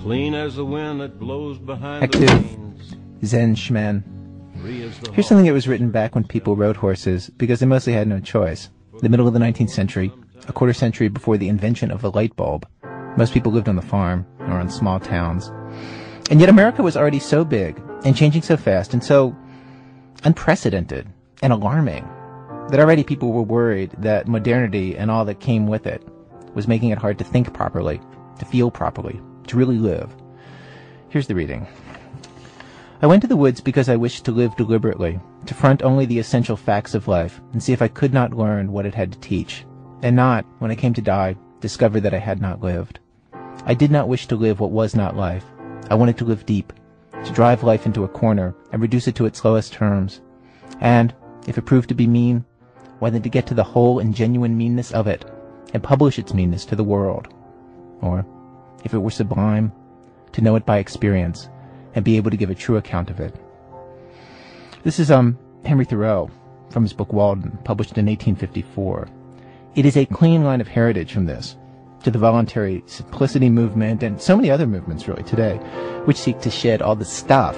clean as the wind that blows behind Act the 2. reins. Zen Shmen. Free as the Here's something that was written back when people rode horses because they mostly had no choice. The middle of the 19th century, a quarter century before the invention of the light bulb. Most people lived on the farm or in small towns. And yet America was already so big and changing so fast and so unprecedented and alarming that already people were worried that modernity and all that came with it was making it hard to think properly, to feel properly, to really live. Here's the reading. I went to the woods because I wished to live deliberately, to front only the essential facts of life and see if I could not learn what it had to teach, and not, when I came to die, discover that I had not lived. I did not wish to live what was not life. I wanted to live deep, to drive life into a corner and reduce it to its lowest terms. And, if it proved to be mean, why then to get to the whole and genuine meanness of it, and publish its meanness to the world. Or, if it were sublime, to know it by experience, and be able to give a true account of it. This is Henry Thoreau, from his book Walden, published in 1854. It is a clean line of heritage from this, to the voluntary simplicity movement, and so many other movements really today, which seek to shed all the stuff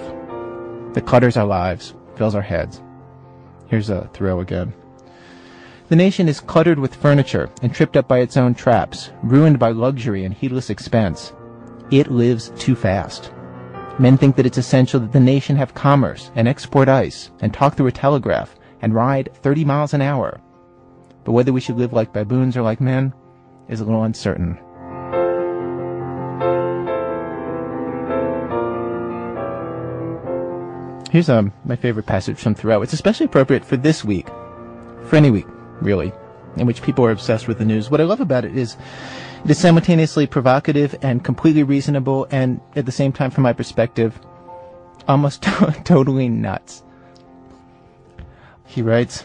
that clutters our lives, fills our heads. Here's Thoreau again. The nation is cluttered with furniture and tripped up by its own traps, ruined by luxury and heedless expense. It lives too fast. Men think that it's essential that the nation have commerce and export ice and talk through a telegraph and ride 30 miles an hour. But whether we should live like baboons or like men is a little uncertain. Here's my favorite passage from Thoreau. It's especially appropriate for this week, for any week, really, in which people are obsessed with the news. What I love about it is simultaneously provocative and completely reasonable, and at the same time, from my perspective, almost totally nuts. He writes,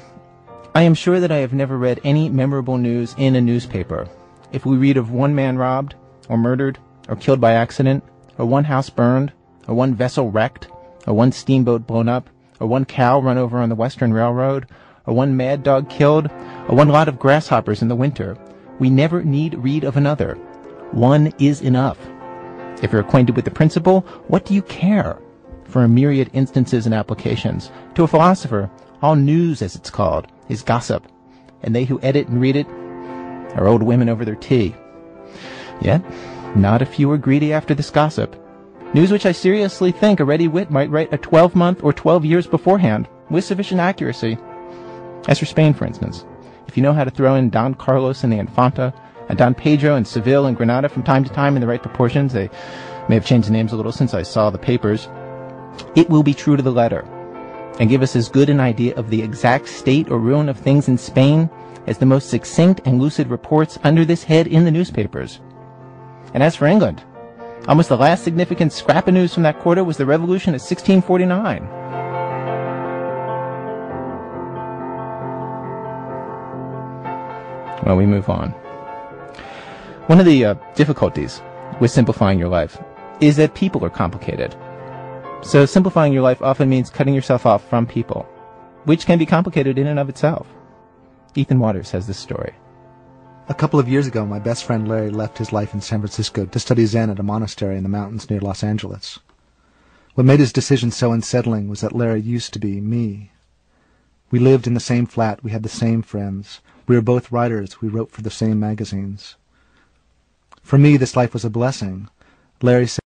I am sure that I have never read any memorable news in a newspaper. If we read of one man robbed, or murdered, or killed by accident, or one house burned, or one vessel wrecked, or one steamboat blown up, or one cow run over on the Western Railroad, or one mad dog killed, or one lot of grasshoppers in the winter, we never need read of another. One is enough. If you're acquainted with the principle, what do you care for a myriad instances and applications? To a philosopher, all news, as it's called, is gossip, and they who edit and read it are old women over their tea. Yet, not a few are greedy after this gossip. News which I seriously think a ready wit might write a 12-month or 12 years beforehand, with sufficient accuracy. As for Spain, for instance, if you know how to throw in Don Carlos and the Infanta, and Don Pedro and Seville and Granada from time to time in the right proportions, they may have changed the names a little since I saw the papers, it will be true to the letter, and give us as good an idea of the exact state or ruin of things in Spain as the most succinct and lucid reports under this head in the newspapers. And as for England, almost the last significant scrap of news from that quarter was the Revolution of 1649. Well, we move on. One of the difficulties with simplifying your life is that people are complicated. So simplifying your life often means cutting yourself off from people, which can be complicated in and of itself. Ethan Waters has this story. A couple of years ago, my best friend Larry left his life in San Francisco to study Zen at a monastery in the mountains near Los Angeles. What made his decision so unsettling was that Larry used to be me. We lived in the same flat, we had the same friends. We were both writers, we wrote for the same magazines. For me, this life was a blessing. Larry said